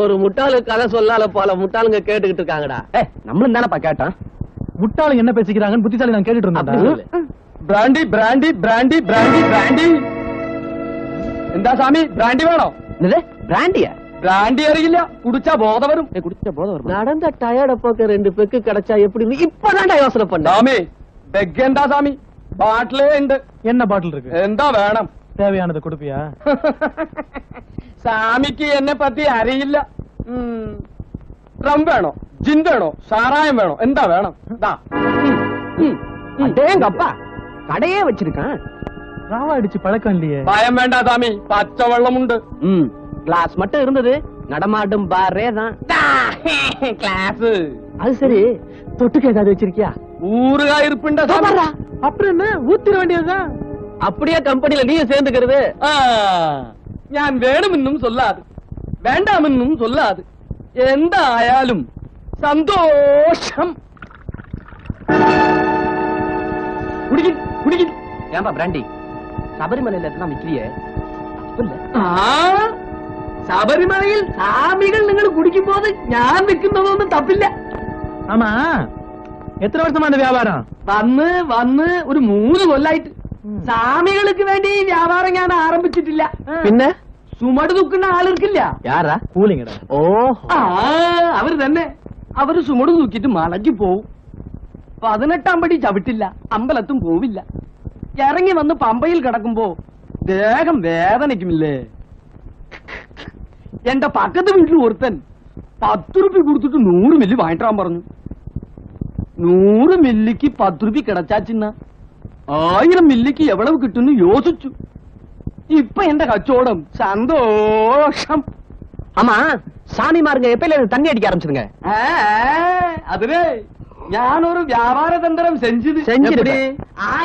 ஒரு முட்டாளு கதை சொல்லால போல முட்டாளுங்க கேட்டுக்கிட்டு இருக்காங்கடா. நம்மளும் தானப்பா கேட்டோம். முட்டாளுங்க என்ன பேசிக்கிறாங்கன்னு புத்திசாலி நான் கேட்டுட்டு இருந்தேன். Brandy brandy brandy brandy brandy. എന്താ சாமி பிராண்டி வேணும்? பிராண்டியா? பிராண்டி அறியிല്ല, குடிச்சா போத வரும். குடிச்சா போத வரும். நடந்த டயர்ட போக்க 2 பெக்கு கிடைச்சா எப்படி இப்பதான்டா யோசனை பண்ண. சாமி பெக் എന്താ சாமி? பாட்டிலே ഉണ്ട്. என்ன பாட்டில் இருக்கு? എന്താ വേണം? தேவையானது கொடுப்பியா? சாமிக்கு என்ன பத்தி அறிയില്ല. ரம் வேணும், ஜின் வேணும், சாராயம் வேணும், എന്താ வேணும்? அடேங்கப்பா, கடையே வச்சிருக்கான். ராவா அடிச்சு பழக்கம் இல்லையே. பயம் வேண்டாம் சாமி, பச்சை வெள்ளமுண்டு. கிளாஸ் மட்டும் இருந்தது, நடமாடும் பாரே தான். கிளாஸ் அது சரி, தொட்டுக்கு ஏதாவது வச்சிருக்கியா? ஊருகா இருப்புண்டா சாமி. அப்புறம் என்ன, ஊத்திர வேண்டியதுதான். அப்படியே கம்பெனில நீயும் சேர்ந்துக்கிறது. ഞാൻ വേണമെന്നും சொல்லாது, വേണ്ടാമെന്നും சொல்லாது, എന്തായാലും சந்தோஷம். குடிக்கி குடிக்கி. ஏன்பா பிராண்டி சபரிமலையில எல்லாம் விக்கிறியே? ശബരിമലയിൽ സ്വാമികൾ നിങ്ങൾ കുടിക്കുമ്പോൾ ഞാൻ വെക്കുന്നതൊന്നും തപ്പില്ല. ஆமா, எத்தனை வருஷமா அந்த வியாபாரம்? വന്ന് വന്ന് ഒരു 3 കൊല്ലായിട്ട് സ്വാമികൾക്ക് വേണ്ടി വ്യാപാരം ഞാൻ ആരംഭിച്ചിട്ടില്ല. പിന്നെ ചുമട് തൂക്കുന്ന ആളുകൾക്കില്ല. யாரா? கூலிங்கடா. ஓ, അവര് തന്നെ. അവര് ചുമട് തൂക്കിട്ട് മലയ്ക്ക് പോവും. 18 പടി ചവിട്ടില്ല, അമ്പലത്തും പോവില്ല. ഇറങ്ങി വന്ന് പമ്പയിൽ കിടക്കുമ്പോ ദേഹം വേദനിക്കുമില്ലേ. എന്റെ പക്കത്ത് വീട്ടിൽ ഒരുത്തൻ 10 രൂപ കൊടുത്തിട്ട് 100 മില്ലി വാങ്ങിട്ടാൻ പറഞ്ഞു. 100 മില്ലിക്ക് 10 രൂപ കിടച്ചാച്ചിന്ന 1000 മില്ലിക്ക് എவ்வளவு കിട്ടുന്നു യോசிച്ചു. ഇപ്പൊ എന്റെ കച്ചവടം സന്തോഷം. ஆமா, சாமிமாருங்க எப்பயில தண்ணி அடிக்க ஆரம்பிச்சிருங்க? அதுவே ഞാൻ ഒരു വ്യാപാര തന്ത്രം செஞ்சது.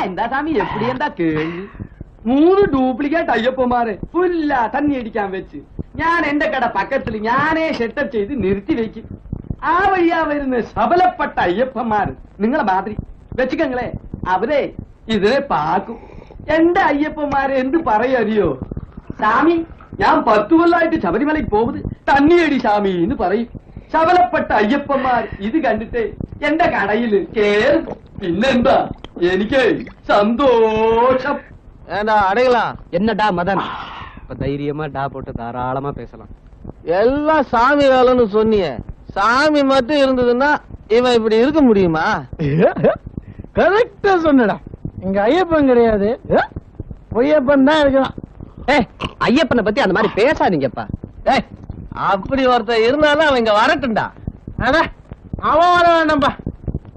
എന്താ സാമി എപ്പടി എന്താ കേൾവി? 3 ഡ്യൂപ്ലിക്കേറ്റ് അയ്യപ്പന്മാരെ ഫുല്ലാ തണ്ണി അടിക്കാൻ വെച്ച് ഞാൻ എന്റെ കട പക്കത്തിൽ ഞാനേ സെറ്റപ്പ് ചെയ്ത് നിർത്തി വെക്കും. ആ വഴിയാ വരുന്ന സബലപ്പെട്ട അയ്യപ്പന്മാർ നിങ്ങളെ മാതിരി വെച്ചിക്കങ്ങളെ അവരെ ഇതിനെ പാക്കും. എന്റെ അയ്യപ്പന്മാരെ എന്ത് പറയറിയോ? സാമി ഞാൻ 10 കൊല്ലമായിട്ട് ശബരിമലയ്ക്ക് പോകുന്നത് തണ്ണിയടി സാമി എന്ന് പറയും. ശബലപ്പെട്ട അയ്യപ്പന്മാർ ഇത് കണ്ടിട്ട് എന്റെ കടയില് കേറും. പിന്നെന്താ, എനിക്ക് സന്തോഷം. அடையலாம். என்னடா மதன், இப்ப தைரியமா டா போட்டு தாராளமா பேசலாம். எல்லாம் சாமி வேலைன்னு சொன்னிய, சாமி மட்டும் இருந்ததுன்னா இவன் இப்படி இருக்க முடியுமா? கரெக்டா சொன்னடா. இங்க ஐயப்பன் கிடையாது, பொய்யப்பன் தான் இருக்கலாம். ஐயப்பனை பத்தி அந்த மாதிரி பேசாதீங்கப்பா. அப்படி ஒருத்தர் இருந்தாலும் அவன் இங்க வரட்டும்டா. அட, அவன் வர வேண்டாம்பா.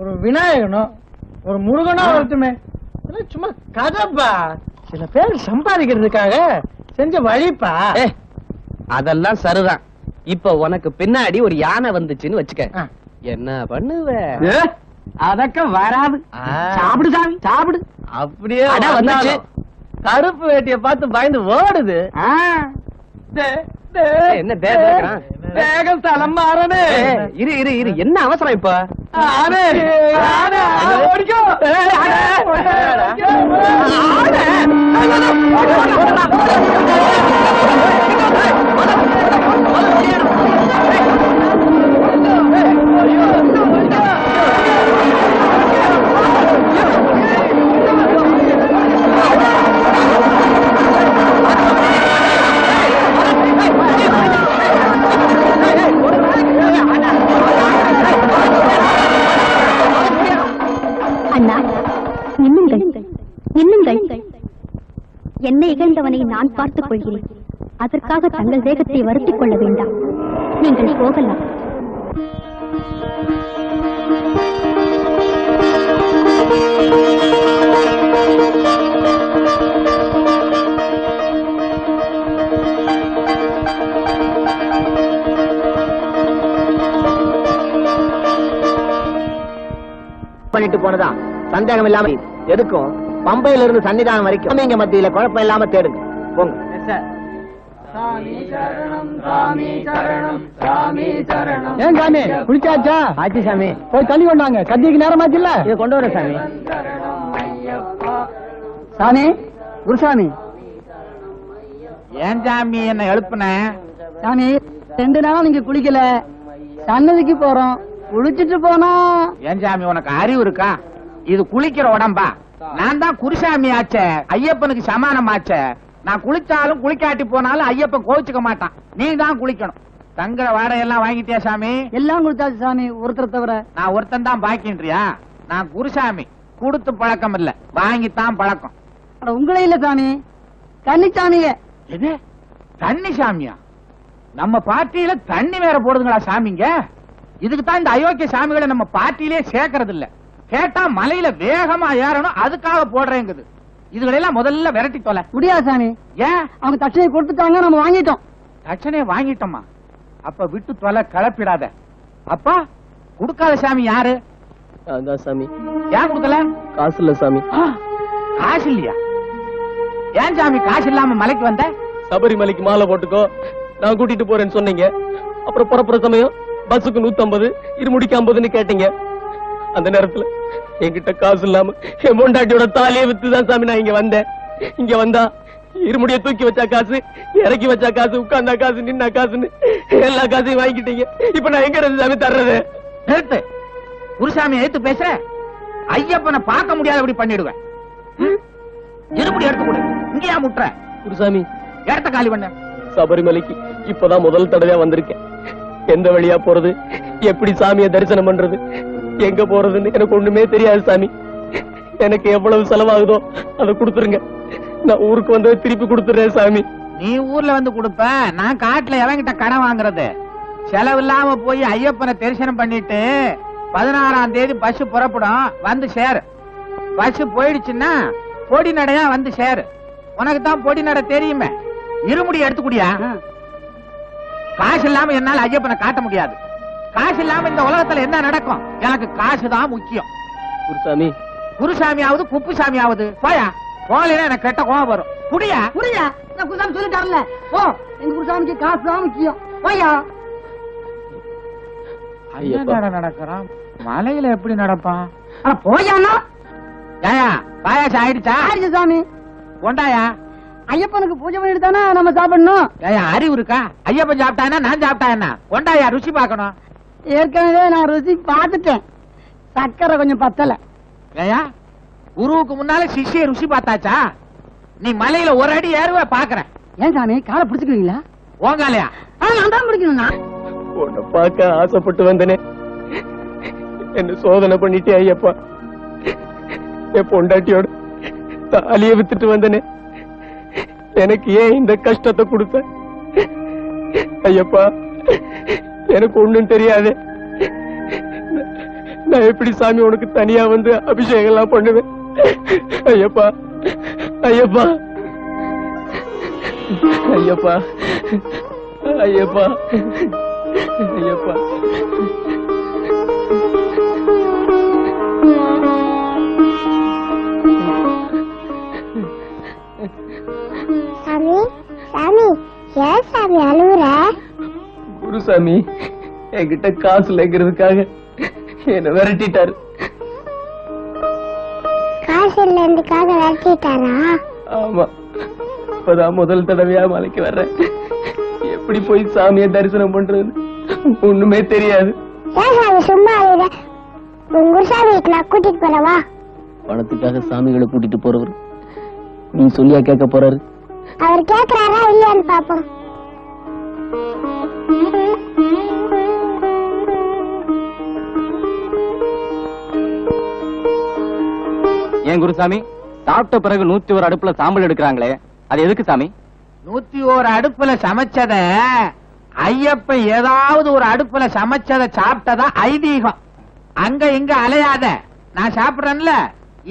ஒரு விநாயகனோ ஒரு முருகனோ வரட்டுமே. சும்மா கதைப்பா, சில பேர் சம்பாதிக்கிறதுக்காக செஞ்ச வழிப்பா. அதெல்லாம் சரிதான். இப்ப உனக்கு பின்னாடி ஒரு யானை வந்துச்சுன்னு வச்சுக்க, என்ன பண்ணுவ? அதக்க வராது. சாப்பிடு சாமி சாப்பிடு. அப்படியே வந்துச்சு, கருப்பு வேட்டிய பார்த்து பயந்து ஓடுது. என்ன வேகம் தலம் மாறனே. இரு இரு இரு, என்ன அவசரம் இப்ப? என்னை இகழ்ந்தவனை நான் பார்த்துக் கொள்கிறேன். அதற்காக தங்கள் வேகத்தை வருத்திக் கொள்ள வேண்டாம். நீங்கள் போகலாம். பண்ணிட்டு போனதா சந்தேகம் இல்லாம எதுக்கும் பம்பையில இருந்து சன்னிதானம் வரைக்கும் நீங்க மத்தியில குழப்பம் இல்லாம தேடுங்க. போங்க. ஏன் சாமி குளிச்சாச்சா? ஆச்சு சாமி. போய் தண்ணி கொண்டாங்க, கத்திக்கு நேரமாச்சு இல்ல? இதை கொண்டு வர சாமி. சாமி, குருசாமி. ஏன் சாமி என்ன எழுப்புன? சாமி, 2 நாளா நீங்க குளிக்கல, சன்னதிக்கு போறோம், குளிச்சிட்டு போனா. ஏன் சாமி உனக்கு அறிவு இருக்கா? இது குளிக்கிற உடம்பா? நான் தான் குருசாமி ஆச்சே, ஐயப்பனுக்கு சமானம் ஆச்சே. நான் குளிச்சாலும் குளிக்காட்டி போனாலும் ஐயப்பன் கோவிச்சுக்க மாட்டான். நீ தான் குளிக்கணும். தங்குற வாடகையெல்லாம் வாங்கிட்டியா சாமி? எல்லாம் கொடுத்தாச்சு சாமி, ஒருத்தர் தவிர. நான் ஒருத்தன் தான் பாக்கின்றியா? நான் குருசாமி, கொடுத்து பழக்கம் இல்ல, வாங்கித்தான் பழக்கம். உங்களே இல்ல சாமி, கன்னிச்சாமிய. எது தண்ணி சாமியா? நம்ம பார்ட்டியில தண்ணி வேற போடுதுங்களா சாமிங்க? இதுக்கு தான் இந்த அயோக்கிய சாமிகளை நம்ம பார்ட்டியிலே சேர்க்கறது இல்ல. கேட்டா மலையில வேகமா ஏறணும், அதுக்காக போடுறேங்குது. இதுகளெல்லாம் முதல்ல விரட்டி தொலை. முடியாது சாமி. ஏன்? அவங்க தட்சணையை கொடுத்துட்டாங்க, நம்ம வாங்கிட்டோம். தட்சணையை வாங்கிட்டோமா? அப்ப விட்டு தொலை, கிளப்பிடாத. அப்பா கொடுக்காத சாமி யாரு? அதான் சாமி. ஏன் கொடுக்கல? காசு இல்ல சாமி. காசு இல்லையா? ஏன் சாமி காசு இல்லாம மலைக்கு வந்த? சபரிமலைக்கு மாலை போட்டுக்கோ, நான் கூட்டிட்டு போறேன்னு சொன்னீங்க. அப்புறம் புறப்புற சமயம் பஸ்ஸுக்கு 150, இருமுடிக்கு 50ன்னு கேட்டீங்க. அந்த நேரத்துல என்கிட்ட காசு இல்லாம என் பொண்டாட்டியோட தாலியை வித்துதான் சாமி நான் இங்க வந்தேன். இங்க வந்தா இருமுடிய தூக்கி வச்சா காசு, இறக்கி வச்சா காசு, உட்கார்ந்தா காசு, நின்னா காசுன்னு எல்லா காசையும் வாங்கிட்டீங்க. இப்ப நான் எங்க இருந்து சாமி தர்றது? நிறுத்து. குருசாமி எடுத்து பேசுற. ஐயப்பனை பார்க்க முடியாதபடி பண்ணிடுவேன். இருமுடி எடுத்து கொடு. இங்கேயா முட்டுற? குருசாமி, இடத்த காலி பண்ண. சபரிமலைக்கு இப்பதான் முதல் தடவையா வந்திருக்கேன். எந்த வழியா போறது, எப்படி சாமியை தரிசனம் பண்றது, எங்க போறதுன்னு எனக்கு ஒண்ணுமே தெரியாது சாமி. எனக்கு எவ்வளவு செலவாகுதோ அதை கொடுத்துருங்க. நான் ஊருக்கு வந்து திருப்பி கொடுத்துறேன் சாமி. நீ ஊர்ல வந்து கொடுப்ப, நான் காட்டுல எவங்கிட்ட கடன் வாங்குறது? செலவு இல்லாம போய் ஐயப்பனை தரிசனம் பண்ணிட்டு 16ஆம் தேதி பஸ் புறப்படும், வந்து சேரு. பஸ் போயிடுச்சுன்னா பொடி நடையா வந்து சேரு. உனக்கு தான் பொடி நடை தெரியுமே. இருமுடி எடுத்துக்கூடியா? காசு இல்லாம என்னால ஐயப்பனை காட்ட முடியாது. காசு இல்லாம இந்த உலகத்துல என்ன நடக்கும்? எனக்கு காசு தான் முக்கியம். குருசாமி, குருசாமியாவது குப்புசாமியாவது போயா. போகலைன்னா எனக்கு கெட்ட கோவம் வரும். புடியா புரியா? நான் குருசாமி சொல்லிட்டாருல, போ. எங்க குருசாமிக்கு காசு தான் முக்கியம். போயா. நடக்கிறான் மலையில எப்படி நடப்பான்? ஆனா போயானா? ஏயா பாயாசம் ஆயிடுச்சா? ஆயிடுச்சு சாமி. கொண்டாயா. ஐயப்பனுக்கு பூஜை பண்ணிட்டு தானே நம்ம சாப்பிடணும். ஏயா அறிவு இருக்கா? ஐயப்பன் சாப்பிட்டானா நான் சாப்பிட்டா என்ன? கொண்டாயா, ருசி பார்க்கணும். ஏற்கனவே நான் ருசி பார்த்துட்டேன், சக்கரை கொஞ்சம் பத்தல. ஏயா குருவுக்கு முன்னால சிஷ்ய ருசி பார்த்தாச்சா? நீ மலையில ஒரு அடி ஏறுவ பாக்குறேன். ஏன் சாமி காலை பிடிச்சுக்கிறீங்களா? ஓங்காலையா? நான் தான் பிடிக்கணும்னா. உன்னை பார்க்க ஆசைப்பட்டு வந்தனே, என்ன சோதனை பண்ணிட்டே ஐயப்பா. என் பொண்டாட்டியோட தாலியை வித்துட்டு வந்தனே, எனக்கு ஏன் இந்த கஷ்டத்தை கொடுத்த? ஐயப்பா, எனக்கு ஒண்ணும் தெரியாது. நான் எப்படி சாமி உனக்கு தனியா வந்து அபிஷேகம் எல்லாம் பண்ணுவேன்? ஐயப்பா, ஐயப்பா, ஐயப்பா, ஐயப்பா, ஐயப்பா. சாமி, சாமி, ஏன் சாமி அழுவுற? குருசாமி என்கிட்ட காசு இல்லைங்கிறதுக்காக என்ன விரட்டிட்டாரு. காசு இல்லைன்றதுக்காக விரட்டிட்டாரா? ஆமா, இப்பதான் முதல் தடவையா மலைக்கு வர்றேன். எப்படி போய் சாமியை தரிசனம் பண்றது ஒண்ணுமே தெரியாது. ஏன் சாமி சும்மா அழுவுற? உங்க குருசாமி நான் கூட்டிட்டு போறவா? பணத்துக்காக சாமிகளை கூட்டிட்டு போறவர் நீ சொல்லியா கேட்க போறாரு? அவர் கேக்குறாரா இல்லையான்னு பாப்போம். ஏன் குருசாமி, சாப்பிட்ட பிறகு 101 அடுப்புல சாம்பல் எடுக்கிறாங்களே, அது எதுக்கு சாமி? 101 அடுப்புல சமைச்சத ஐயப்பன் ஏதாவது ஒரு அடுப்புல சமைச்சத சாப்பிட்டதா ஐதீகம். அங்க இங்க அலையாத. நான் சாப்பிடுறேன்ல,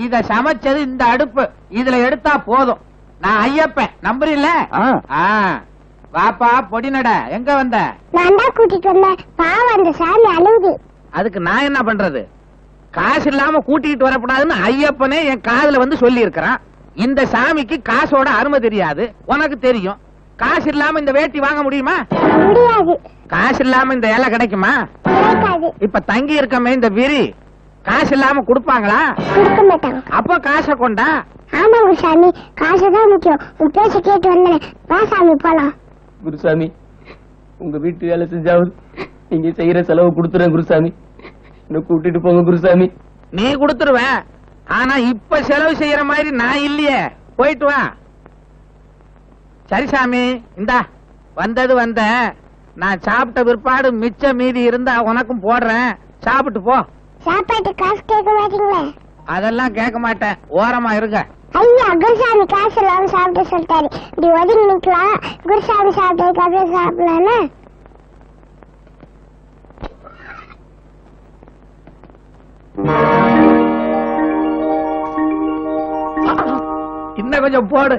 இத சமைச்சது இந்த அடுப்பு, இதுல எடுத்தா போதும். நான் ஐயப்பன் நம்புறீல்ல? வாப்பா பொடி நட. எங்க வந்த? நான் தான் கூட்டிட்டு வந்தேன். பாவம் அந்த சாமி அழுகுது. அதுக்கு நான் என்ன பண்றது? காசு இல்லாம கூட்டிட்டு வரக்கூடாதுன்னு ஐயப்பனே என் காதுல வந்து சொல்லி இருக்கிறான். இந்த சாமிக்கு காசோட அருமை தெரியாது, உனக்கு தெரியும். காசு இல்லாம இந்த வேட்டி வாங்க முடியுமா? முடியாது. காசு இல்லாம இந்த இலை கிடைக்குமா? கிடைக்காது. இப்ப தங்கி இருக்கமே இந்த விரி, காசு இல்லாம கொடுப்பாங்களா? கொடுக்க மாட்டாங்க. அப்ப காசை கொண்டா. ஆமா குருசாமி, காசுதான் முக்கியம். உன் பேச்ச கேட்டு வந்தேன். வா சாமி போலாம். குருசாமி, உங்க வீட்டு வேலை செஞ்சாவது நீங்க செய்யற செலவு கொடுத்துறேன் குருசாமி. என்ன கூட்டிட்டு போங்க குருசாமி. நீ கொடுத்துருவ, ஆனா இப்ப செலவு செய்யற மாதிரி நான் இல்லையே. போயிட்டு வா. சரி சாமி, இந்தா வந்தது வந்த. நான் சாப்பிட்ட பிற்பாடு மிச்ச மீதி இருந்தா உனக்கும் போடுறேன், சாப்பிட்டு போ. சாப்பாட்டு காசு கேட்க மாட்டீங்களா? அதெல்லாம் கேட்க மாட்டேன், ஓரமா இருங்க. ஐயா, குருசாமி காசு இல்லாம சாப்பிட சொல்லிட்டாரு. இப்படி ஒதுங்கி நிக்கலாம். குருசாமி சாப்பிட்டதுக்கு அப்புறம் சாப்பிடலான்னு. இன்னும் கொஞ்சம் போடு.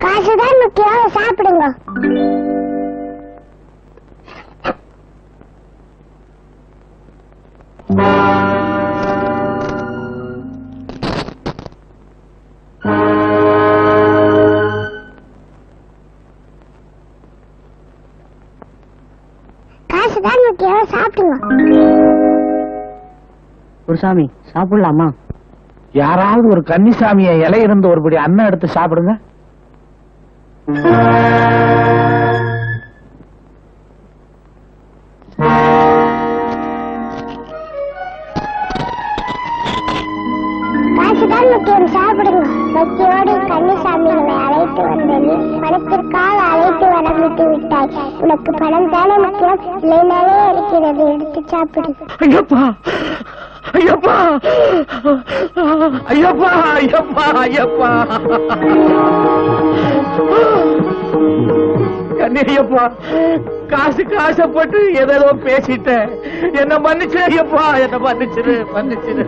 காசுதான் முக்கியம், சாப்பிடுங்க. காசுதான் முக்கியம், சாப்பிடுங்க. குருசாமி சாப்பிடலாமா? யாராவது ஒரு கன்னிசாமிய இலை இருந்து ஒருபடி அன்னம் எடுத்து சாப்பிடுங்க. காசுதான் முக்கியம், சாப்பிடுங்க. பக்தியோடு கன்னிசாமிகளை அழைத்து வந்தது பணத்திற்காக அழைத்து வரவிட்டு விட்டாய். உனக்கு பணம் தானே முக்கியம், இல்லைனாலே இருக்கிறது, எடுத்து சாப்பிடு. ஐயப்பா ஐயப்பா ஐயப்பா ஐயப்பா ஐயப்பா கண்ணையப்பா, காசு காசப்பட்டு ஏதோ பேசிட்டேன். என்ன மன்னிச்சிரு ஐயப்பா, என்ன மன்னிச்சிரு மன்னிச்சிரு.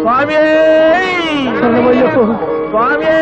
சுவாமியே சுவாமியே